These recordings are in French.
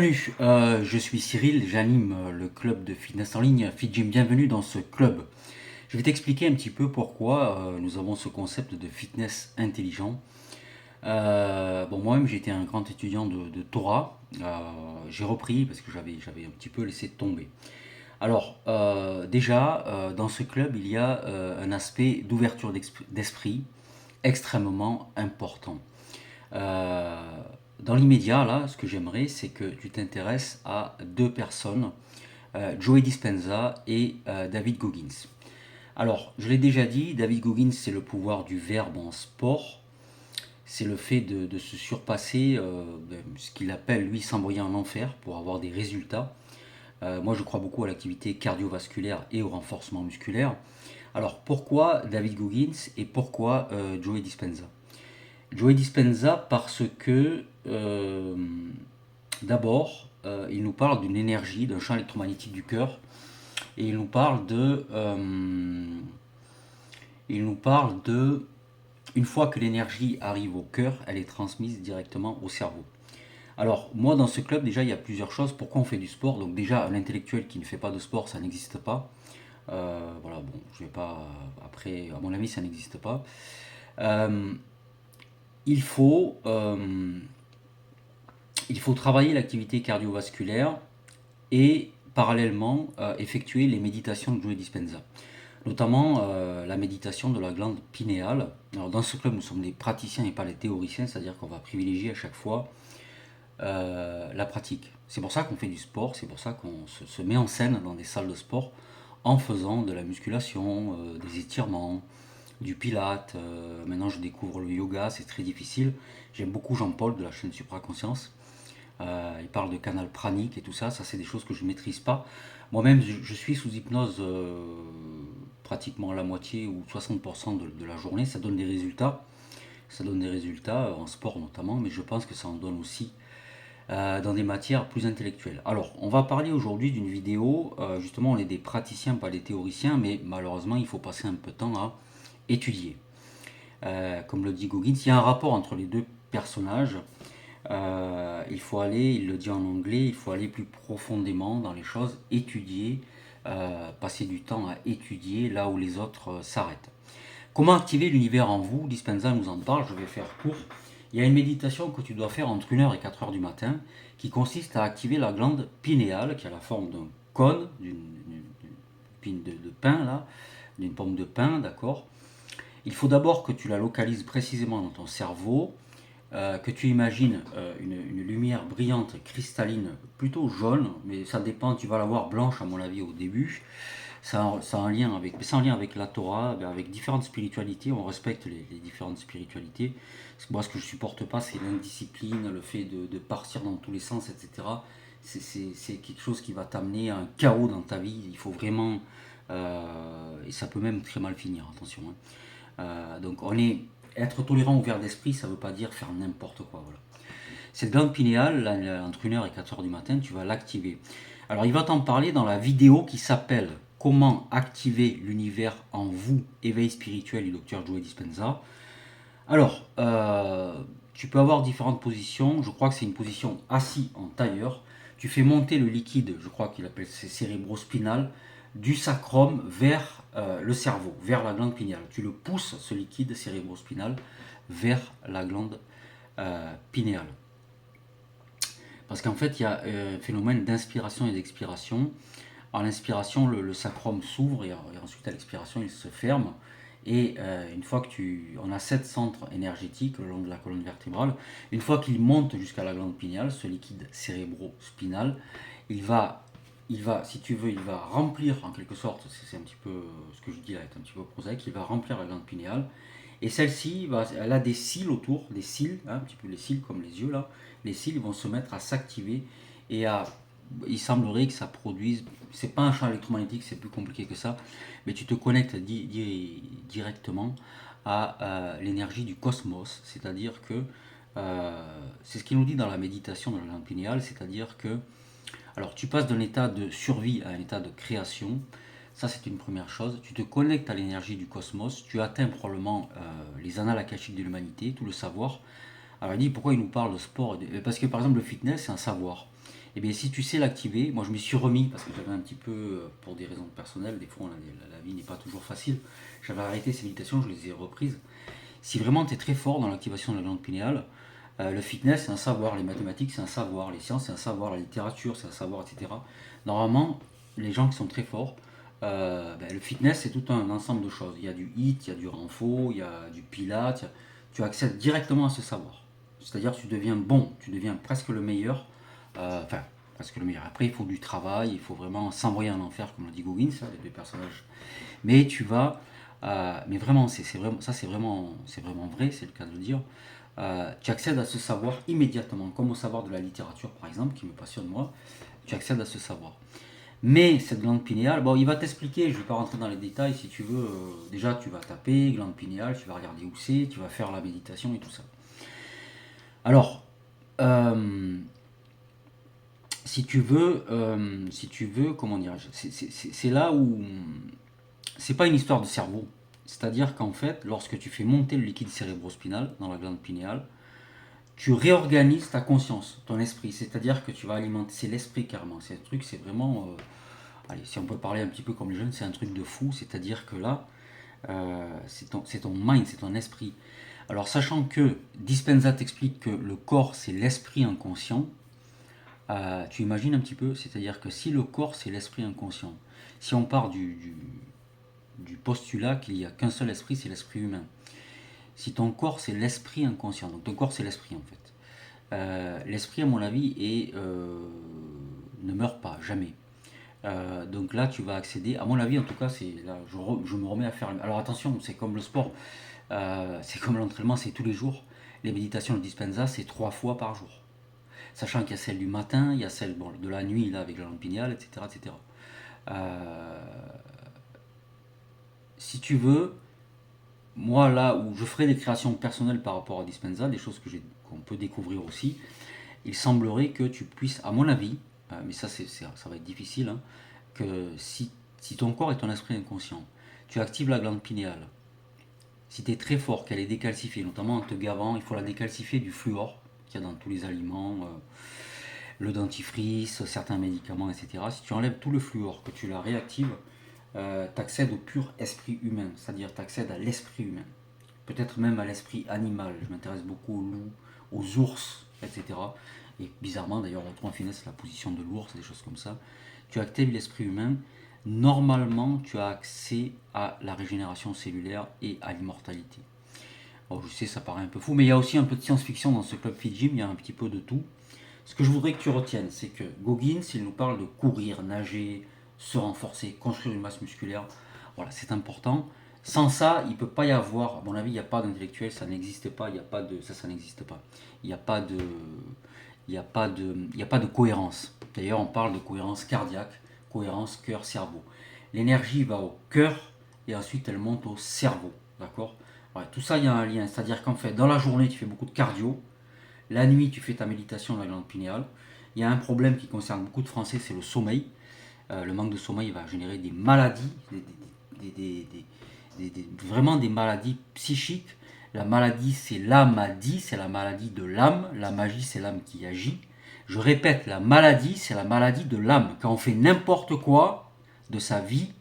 Salut, je suis Cyril, j'anime le club de fitness en ligne FitGym. Bienvenue dans ce club. Je vais t'expliquer un petit peu pourquoi nous avons ce concept de fitness intelligent. Moi-même j'étais un grand étudiant de Torah. J'ai repris parce que j'avais un petit peu laissé tomber. Alors, déjà, dans ce club, il y a un aspect d'ouverture d'esprit extrêmement important. Euh, Dans l'immédiat, là, ce que j'aimerais, c'est que tu t'intéresses à deux personnes, Joey Dispenza et David Goggins. Alors, je l'ai déjà dit, David Goggins, c'est le pouvoir du verbe en sport. C'est le fait de se surpasser, ce qu'il appelle, lui, s'envoyer en enfer pour avoir des résultats. Moi, je crois beaucoup à l'activité cardiovasculaire et au renforcement musculaire. Alors, pourquoi David Goggins et pourquoi Joey Dispenza? Joey Dispenza parce que d'abord, il nous parle d'une énergie, d'un champ électromagnétique du cœur, et il nous parle de, une fois que l'énergie arrive au cœur, elle est transmise directement au cerveau. Alors, moi, dans ce club, déjà, il y a plusieurs choses. Pourquoi on fait du sport? Donc, déjà, l'intellectuel qui ne fait pas de sport, ça n'existe pas. Voilà, bon, je vais pas. Après, à mon avis, ça n'existe pas. Euh, il faut. Il faut travailler l'activité cardiovasculaire et parallèlement effectuer les méditations de Joe Dispenza, notamment la méditation de la glande pinéale. Alors dans ce club, nous sommes des praticiens et pas des théoriciens, c'est-à-dire qu'on va privilégier à chaque fois la pratique. C'est pour ça qu'on fait du sport, c'est pour ça qu'on se met en scène dans des salles de sport en faisant de la musculation, des étirements, du pilate. Maintenant, je découvre le yoga, c'est très difficile. J'aime beaucoup Jean-Paul de la chaîne Supraconscience. Il parle de canal pranique et tout ça. Ça, c'est des choses que je ne maîtrise pas. Moi-même, je suis sous hypnose pratiquement la moitié ou 60% de la journée. Ça donne des résultats. Ça donne des résultats en sport notamment, mais je pense que ça en donne aussi dans des matières plus intellectuelles. Alors, on va parler aujourd'hui d'une vidéo. Justement, on est des praticiens, pas des théoriciens, mais malheureusement, il faut passer un peu de temps à étudier. Comme le dit Goggins, il y a un rapport entre les deux personnages. Il faut aller, il le dit en anglais, il faut aller plus profondément dans les choses, étudier, passer du temps à étudier là où les autres s'arrêtent. Comment activer l'univers en vous? Dispenza nous en parle, je vais faire court. Il y a une méditation que tu dois faire entre 1 heure et 4 heures du matin qui consiste à activer la glande pinéale qui a la forme d'un cône, d'une pine de pain là, d'une pomme de pain, d'accord. Il faut d'abord que tu la localises précisément dans ton cerveau, que tu imagines une lumière brillante, cristalline, plutôt jaune, mais ça dépend, tu vas la voir blanche à mon avis au début. Ça a un lien avec, c'est en lien avec la Torah, avec différentes spiritualités, on respecte les différentes spiritualités. Parce que moi, ce que je supporte pas, c'est l'indiscipline, le fait de partir dans tous les sens, etc. C'est quelque chose qui va t'amener à un chaos dans ta vie. Il faut vraiment. Et ça peut même très mal finir, attention, hein. Donc être tolérant, ouvert d'esprit, ça ne veut pas dire faire n'importe quoi. Voilà. Cette glande pinéale, là, entre 1 heure et 4 heures du matin, tu vas l'activer. Alors il va t'en parler dans la vidéo qui s'appelle Comment activer l'univers en vous, éveil spirituel du docteur Joe Dispenza. Alors, tu peux avoir différentes positions. Je crois que c'est une position assis en tailleur. Tu fais monter le liquide, je crois qu'il appelle c'est cérébrospinal, du sacrum vers le cerveau, vers la glande pinéale. Tu le pousses, ce liquide cérébrospinal, vers la glande pinéale. Parce qu'en fait, il y a un phénomène d'inspiration et d'expiration. À l'inspiration, le sacrum s'ouvre et ensuite à l'expiration, il se ferme. Et une fois que on a 7 centres énergétiques le long de la colonne vertébrale, une fois qu'il monte jusqu'à la glande pinéale, ce liquide cérébro-spinal, il va, si tu veux, il va remplir en quelque sorte, c'est un petit peu ce que je dis là est un petit peu prosaïque, il va remplir la glande pinéale. Et celle-ci, elle a des cils autour, des cils, hein, un petit peu les cils comme les yeux là. Les cils vont se mettre à s'activer et il semblerait que ça produise, c'est pas un champ électromagnétique, c'est plus compliqué que ça, mais tu te connectes directement à l'énergie du cosmos, c'est-à-dire que c'est ce qu'il nous dit dans la méditation de la lampe pinéale, c'est-à-dire que alors tu passes d'un état de survie à un état de création. Ça, c'est une première chose. Tu te connectes à l'énergie du cosmos. Tu atteins probablement les annales akashiques de l'humanité, tout le savoir. Alors il dit pourquoi il nous parle de sport? Parce que par exemple le fitness c'est un savoir. Et bien si tu sais l'activer, moi je me suis remis parce que j'avais un petit peu, pour des raisons personnelles, des fois la vie n'est pas toujours facile, j'avais arrêté ces méditations, je les ai reprises. Si vraiment tu es très fort dans l'activation de la glande pinéale, le fitness c'est un savoir, les mathématiques c'est un savoir, les sciences c'est un savoir, la littérature c'est un savoir, etc. Normalement, les gens qui sont très forts, le fitness c'est tout un ensemble de choses. Il y a du HIIT, il y a du renfo, il y a du pilates, tu accèdes directement à ce savoir. C'est-à-dire que tu deviens bon, tu deviens presque le meilleur. Enfin, presque le meilleur. Après, il faut du travail, il faut vraiment s'envoyer en enfer, comme l'a dit Goggins, ça, les deux personnages. Mais tu vas, mais vraiment, c'est vraiment, ça c'est vraiment vrai, c'est le cas de le dire. Tu accèdes à ce savoir immédiatement, comme au savoir de la littérature par exemple, qui me passionne moi. Tu accèdes à ce savoir. Mais cette glande pinéale, bon, il va t'expliquer, je ne vais pas rentrer dans les détails si tu veux. Déjà, tu vas taper glande pinéale, tu vas regarder où c'est, tu vas faire la méditation et tout ça. Alors, euh, si tu veux, comment dirais-je, c'est là où c'est pas une histoire de cerveau. C'est-à-dire qu'en fait, lorsque tu fais monter le liquide cérébrospinal dans la glande pinéale, tu réorganises ta conscience, ton esprit. C'est-à-dire que tu vas alimenter, c'est l'esprit carrément. C'est un truc, c'est vraiment, allez, si on peut parler un petit peu comme les jeunes, c'est un truc de fou. C'est-à-dire que là, c'est ton mind, c'est ton esprit. Alors, sachant que Dispenza t'explique que le corps, c'est l'esprit inconscient, tu imagines un petit peu, c'est-à-dire que si le corps, c'est l'esprit inconscient, si on part du postulat qu'il n'y a qu'un seul esprit, c'est l'esprit humain. Si ton corps, c'est l'esprit inconscient, donc ton corps, c'est l'esprit en fait. L'esprit, à mon avis, ne meurt pas, jamais. Donc là, tu vas accéder, à mon avis, en tout cas, c'est là, je me remets à faire. Alors attention, c'est comme le sport, c'est comme l'entraînement, c'est tous les jours. Les méditations de Dispenza, c'est 3 fois par jour. Sachant qu'il y a celle du matin, il y a celle bon, de la nuit là, avec la lampe pinéale, etc. etc. Euh, Si tu veux, moi là où je ferai des créations personnelles par rapport à Dispenza, des choses qu'on peut découvrir aussi, il semblerait que tu puisses, à mon avis, mais ça va être difficile, hein, que si ton corps est ton esprit inconscient, tu actives la glande pinéale. Si tu es très fort, qu'elle est décalcifiée, notamment en te gavant, il faut la décalcifier du fluor qu'il y a dans tous les aliments, le dentifrice, certains médicaments, etc. Si tu enlèves tout le fluor, que tu la réactives, tu accèdes au pur esprit humain, c'est-à-dire tu accèdes à l'esprit humain, peut-être même à l'esprit animal. Je m'intéresse beaucoup aux loups, aux ours, etc. Et bizarrement, d'ailleurs, on retrouve en finesse la position de l'ours, des choses comme ça. Tu actives l'esprit humain. Normalement, tu as accès à la régénération cellulaire et à l'immortalité. Bon, je sais, ça paraît un peu fou, mais il y a aussi un peu de science-fiction dans ce club Fit Gym, il y a un petit peu de tout. Ce que je voudrais que tu retiennes, c'est que Goggins, il nous parle de courir, nager, se renforcer, construire une masse musculaire. Voilà, c'est important. Sans ça, il ne peut pas y avoir, à mon avis, il n'y a pas d'intellectuel, ça n'existe pas, il n'y a pas de, ça n'existe pas. Il n'y a pas de, il n'y a pas de cohérence. D'ailleurs, on parle de cohérence cardiaque, cohérence cœur-cerveau. L'énergie va au cœur et ensuite elle monte au cerveau, d'accord. Ouais, tout ça, il y a un lien, c'est-à-dire qu'en fait, dans la journée, tu fais beaucoup de cardio, la nuit, tu fais ta méditation dans la glande pinéale. Il y a un problème qui concerne beaucoup de Français, c'est le sommeil. Le manque de sommeil va générer des maladies, vraiment des maladies psychiques. La maladie, c'est l'amadie, c'est la maladie de l'âme. La magie, c'est l'âme qui agit. Je répète, la maladie, c'est la maladie de l'âme. Quand on fait n'importe quoi de sa vie,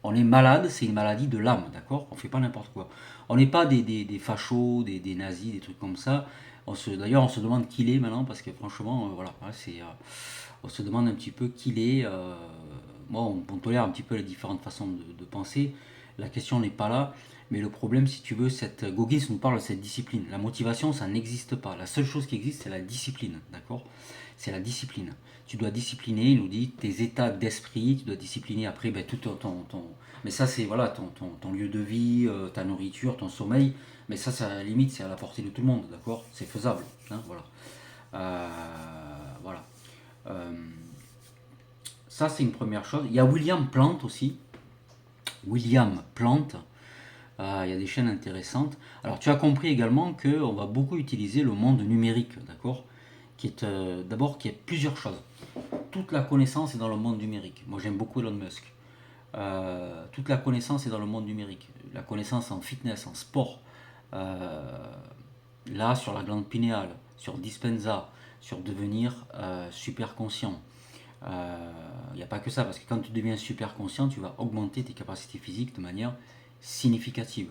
on est malade, c'est une maladie de l'âme, d'accord. On ne fait pas n'importe quoi. On n'est pas des fachos, des nazis, des trucs comme ça. D'ailleurs, on se demande qui il est maintenant, parce que franchement, voilà, on se demande un petit peu qui il est. Moi, on tolère un petit peu les différentes façons de penser. La question n'est pas là. Mais le problème, si tu veux, Goggins nous parle de cette discipline. La motivation, ça n'existe pas. La seule chose qui existe, c'est la discipline. D'accord. C'est la discipline. Tu dois discipliner, il nous dit, tes états d'esprit. Tu dois discipliner après tout mais ça, c'est voilà, ton lieu de vie, ta nourriture, ton sommeil. Mais ça, à la limite, c'est à la portée de tout le monde. D'accord. C'est faisable. Hein, voilà. Voilà. Euh, Ça, c'est une première chose. Il y a William Plant aussi. William Plant. Il y a des chaînes intéressantes. Alors, tu as compris également qu'on va beaucoup utiliser le monde numérique, d'accord, qui est d'abord qui est plusieurs choses. Toute la connaissance est dans le monde numérique. Moi, j'aime beaucoup Elon Musk. Toute la connaissance est dans le monde numérique. La connaissance en fitness, en sport. Là, sur la glande pinéale, sur Dispenza, sur devenir super conscient. Il n'y a pas que ça, parce que quand tu deviens super conscient, tu vas augmenter tes capacités physiques de manière significative.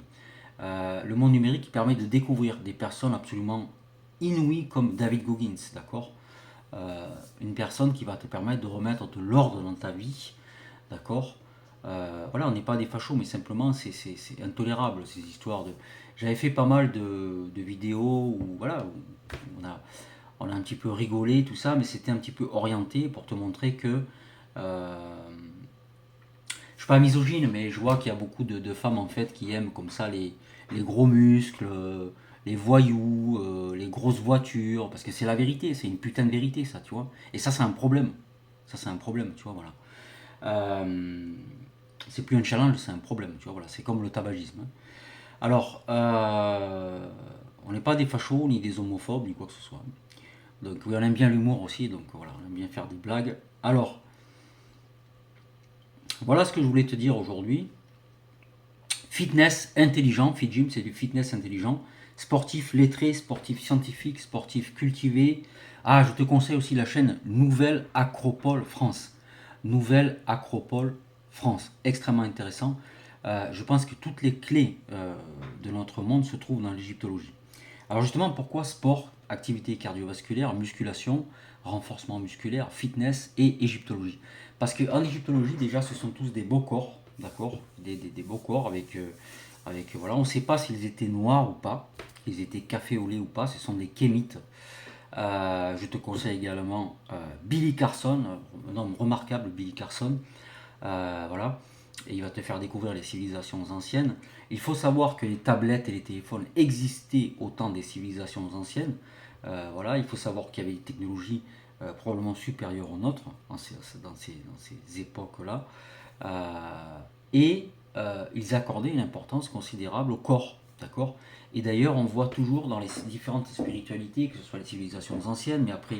Le monde numérique qui permet de découvrir des personnes absolument inouïes comme David Goggins, d'accord. Une personne qui va te permettre de remettre de l'ordre dans ta vie, d'accord. Voilà, on n'est pas des fachos, mais simplement c'est intolérable ces histoires de. J'avais fait pas mal de vidéos où voilà, où on a un petit peu rigolé tout ça, mais c'était un petit peu orienté pour te montrer que je suis pas misogyne, mais je vois qu'il y a beaucoup de femmes en fait qui aiment comme ça les gros muscles, les voyous, les grosses voitures, parce que c'est la vérité, c'est une putain de vérité ça, tu vois. Et ça c'est un problème. Ça c'est un problème, tu vois, voilà. Euh, c'est plus un challenge, c'est un problème, tu vois, voilà. C'est comme le tabagisme, hein. Alors, on n'est pas des fachos, ni des homophobes, ni quoi que ce soit. Donc oui, on aime bien l'humour aussi, donc voilà, on aime bien faire des blagues. Alors, voilà ce que je voulais te dire aujourd'hui. Fitness intelligent, Fit Gym, c'est du fitness intelligent. Sportif lettré, sportif scientifique, sportif cultivé. Ah, je te conseille aussi la chaîne Nouvelle Acropole France. Nouvelle Acropole France, extrêmement intéressant. Je pense que toutes les clés de notre monde se trouvent dans l'égyptologie. Alors justement, pourquoi sport, activité cardiovasculaire, musculation, renforcement musculaire, fitness et égyptologie? Parce qu'en égyptologie, déjà, ce sont tous des beaux corps, d'accord, des beaux corps avec voilà, on ne sait pas s'ils étaient noirs ou pas, s'ils étaient café au lait ou pas, ce sont des kémites. Je te conseille également Billy Carson, un homme remarquable, Billy Carson, voilà, et il va te faire découvrir les civilisations anciennes. Il faut savoir que les tablettes et les téléphones existaient au temps des civilisations anciennes. Voilà, il faut savoir qu'il y avait des technologies probablement supérieures aux nôtres dans ces époques-là. Et ils accordaient une importance considérable au corps, d'accord. Et d'ailleurs, on voit toujours dans les différentes spiritualités, que ce soit les civilisations anciennes, mais après,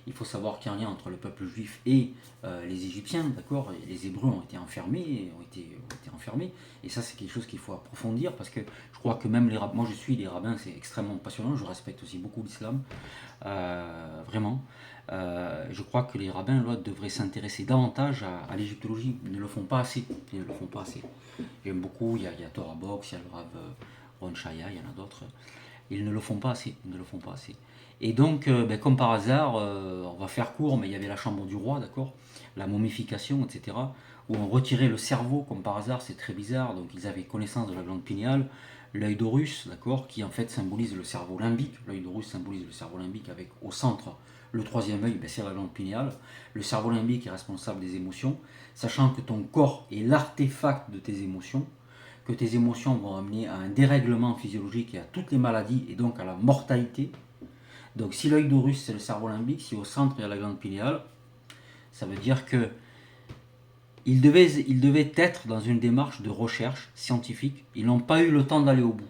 il faut savoir qu'il y a un lien entre le peuple juif et les Égyptiens, d'accord. Les Hébreux ont été enfermés, et ça, c'est quelque chose qu'il faut approfondir, parce que je crois que même les rabbins, moi je suis les rabbins, c'est extrêmement passionnant, je respecte aussi beaucoup l'islam, vraiment. Je crois que les rabbins là, devraient s'intéresser davantage à l'égyptologie. Ils ne le font pas assez. Ils ne le font pas assez. J'aime beaucoup, il y a Torah Box, il y a le Rav Ron Shaya, il y en a d'autres. Ils ne le font pas assez. Ils ne le font pas assez. Et donc, ben, comme par hasard, on va faire court, mais il y avait la chambre du roi, d'accord, la momification, etc., où on retirait le cerveau, comme par hasard, c'est très bizarre. Donc, ils avaient connaissance de la glande pinéale, l'œil d'Horus, d'accord, qui en fait symbolise le cerveau limbique. L'œil d'Horus symbolise le cerveau limbique avec au centre le troisième œil, ben, c'est la glande pinéale. Le cerveau limbique est responsable des émotions, sachant que ton corps est l'artefact de tes émotions, que tes émotions vont amener à un dérèglement physiologique et à toutes les maladies et donc à la mortalité. Donc si l'œil d'Horus c'est le cerveau limbique, si au centre il y a la glande pinéale, ça veut dire que ils devaient être dans une démarche de recherche scientifique. Ils n'ont pas eu le temps d'aller au bout.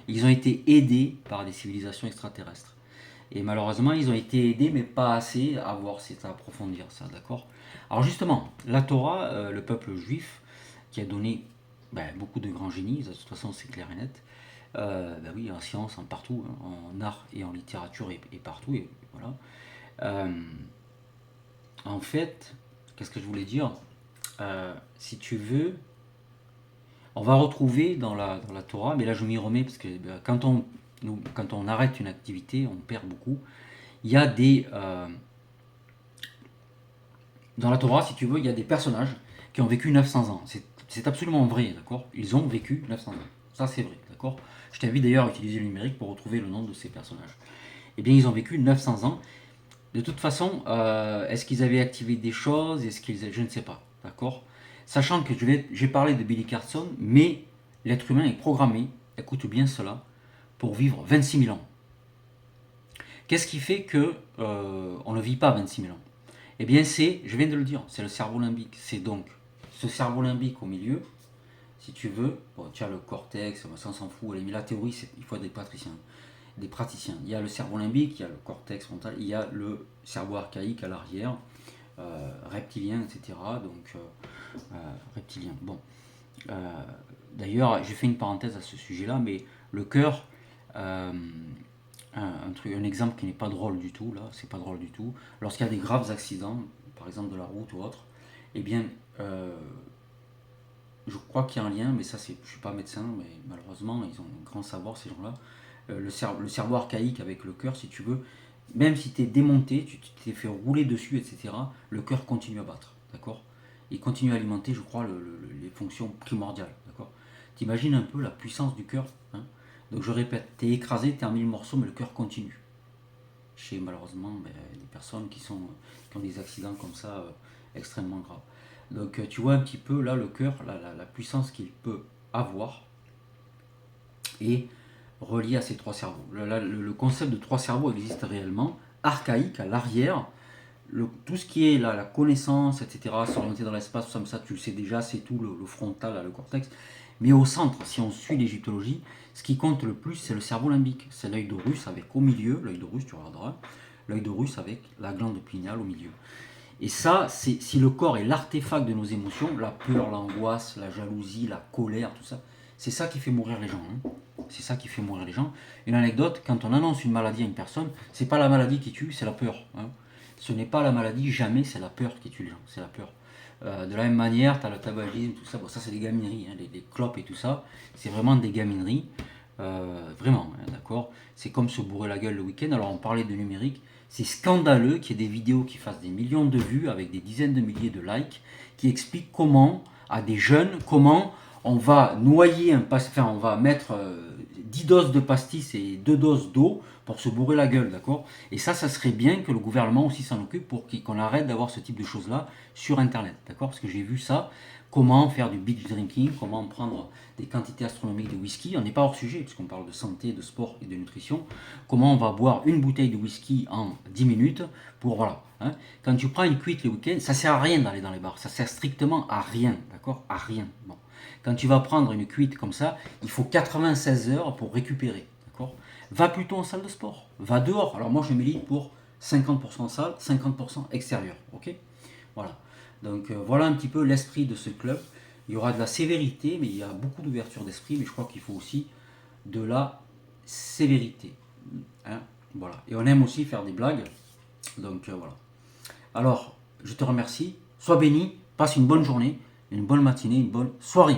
Ils ont été aidés par des civilisations extraterrestres. Et malheureusement, ils ont été aidés, mais pas assez à voir, c'est à approfondir ça, d'accord. Alors justement, la Torah, le peuple juif, qui a donné beaucoup de grands génies, de toute façon c'est clair et net, oui, en science, en partout, hein, en art et en littérature et partout, et voilà. Euh, En fait, qu'est-ce que je voulais dire? Si tu veux, on va retrouver dans la Torah, mais là je m'y remets parce que quand on arrête une activité, on perd beaucoup. Il y a dans la Torah, si tu veux, il y a des personnages qui ont vécu 900 ans. C'est absolument vrai, d'accord. Ils ont vécu 900 ans. Ça, c'est vrai, d'accord. Je t'invite d'ailleurs à utiliser le numérique pour retrouver le nom de ces personnages. Eh bien, ils ont vécu 900 ans. De toute façon, est-ce qu'ils avaient activé des choses? Je ne sais pas, d'accord. Sachant que j'ai parlé de Billy Carson, mais l'être humain est programmé, écoute bien cela, pour vivre 26 000 ans. Qu'est-ce qui fait que on ne vit pas 26 000 ans? Eh bien, je viens de le dire, c'est le cerveau limbique. C'est donc ce cerveau limbique au milieu, si tu veux. Bon, tu as le cortex, ça on s'en fout. La théorie, il faut être des praticiens. Il y a le cerveau limbique, il y a le cortex frontal, il y a le cerveau archaïque à l'arrière, reptilien, etc. Donc, reptilien. Bon. D'ailleurs, j'ai fait une parenthèse à ce sujet-là, mais le cœur, euh, un exemple qui n'est pas drôle du tout, là, c'est pas drôle du tout. Lorsqu'il y a des graves accidents, par exemple de la route ou autre, eh bien, euh, je crois qu'il y a un lien, mais ça, je suis pas médecin, mais malheureusement, ils ont un grand savoir, ces gens-là. Le cerveau archaïque avec le cœur, si tu veux, même si tu es démonté, tu t'es fait rouler dessus, etc., le cœur continue à battre, d'accord. Il continue à alimenter, je crois, les fonctions primordiales, d'accord. T'imagines un peu la puissance du cœur, hein. Donc je répète, tu es écrasé, tu es en mille morceaux, mais le cœur continue. Chez malheureusement des personnes qui ont des accidents comme ça extrêmement graves. Donc tu vois un petit peu là le cœur, la puissance qu'il peut avoir est relié à ces trois cerveaux. Le concept de trois cerveaux existe réellement, archaïque, à l'arrière. Tout ce qui est la connaissance, etc., s'orienter dans l'espace, tout ça, tu le sais déjà, c'est tout le frontal, là, le cortex. Mais au centre, si on suit l'égyptologie, ce qui compte le plus, c'est le cerveau limbique. C'est l'œil d'Horus avec au milieu, l'œil d'Horus, tu regarderas, l'œil d'Horus avec la glande pinéale au milieu. Et ça, si le corps est l'artefact de nos émotions, la peur, l'angoisse, la jalousie, la colère, tout ça, c'est ça qui fait mourir les gens, hein. C'est ça qui fait mourir les gens. Une anecdote, quand on annonce une maladie à une personne, c'est pas la maladie qui tue, c'est la peur, hein. Ce n'est pas la maladie, jamais, c'est la peur qui tue les gens, c'est la peur. De la même manière, tu as le tabagisme, tout ça, bon, ça c'est des gamineries, hein, les clopes et tout ça, c'est vraiment des gamineries. Vraiment, hein, d'accord. C'est comme se bourrer la gueule le week-end. Alors on parlait de numérique, c'est scandaleux qu'il y ait des vidéos qui fassent des millions de vues avec des dizaines de milliers de likes qui expliquent comment, à des jeunes, comment on va noyer enfin on va mettre 10 doses de pastis et 2 doses d'eau pour se bourrer la gueule, d'accord. Et ça serait bien que le gouvernement aussi s'en occupe pour qu'on arrête d'avoir ce type de choses-là sur Internet, d'accord. Parce que j'ai vu ça, comment faire du binge drinking, comment prendre des quantités astronomiques de whisky. On n'est pas hors sujet, puisqu'on parle de santé, de sport et de nutrition. Comment on va boire une bouteille de whisky en 10 minutes pour, voilà, hein. Quand tu prends une cuite le week-end, ça sert à rien d'aller dans les bars. Ça sert strictement à rien, d'accord. À rien. Bon. Quand tu vas prendre une cuite comme ça, il faut 96 heures pour récupérer, d'accord. Va plutôt en salle de sport. Va dehors. Alors moi, je milite pour 50% salle, 50% extérieur, ok. Voilà. Donc voilà un petit peu l'esprit de ce club. Il y aura de la sévérité, mais il y a beaucoup d'ouverture d'esprit, mais je crois qu'il faut aussi de la sévérité, hein. Voilà. Et on aime aussi faire des blagues. Donc voilà. Alors, je te remercie. Sois béni, passe une bonne journée, une bonne matinée, une bonne soirée.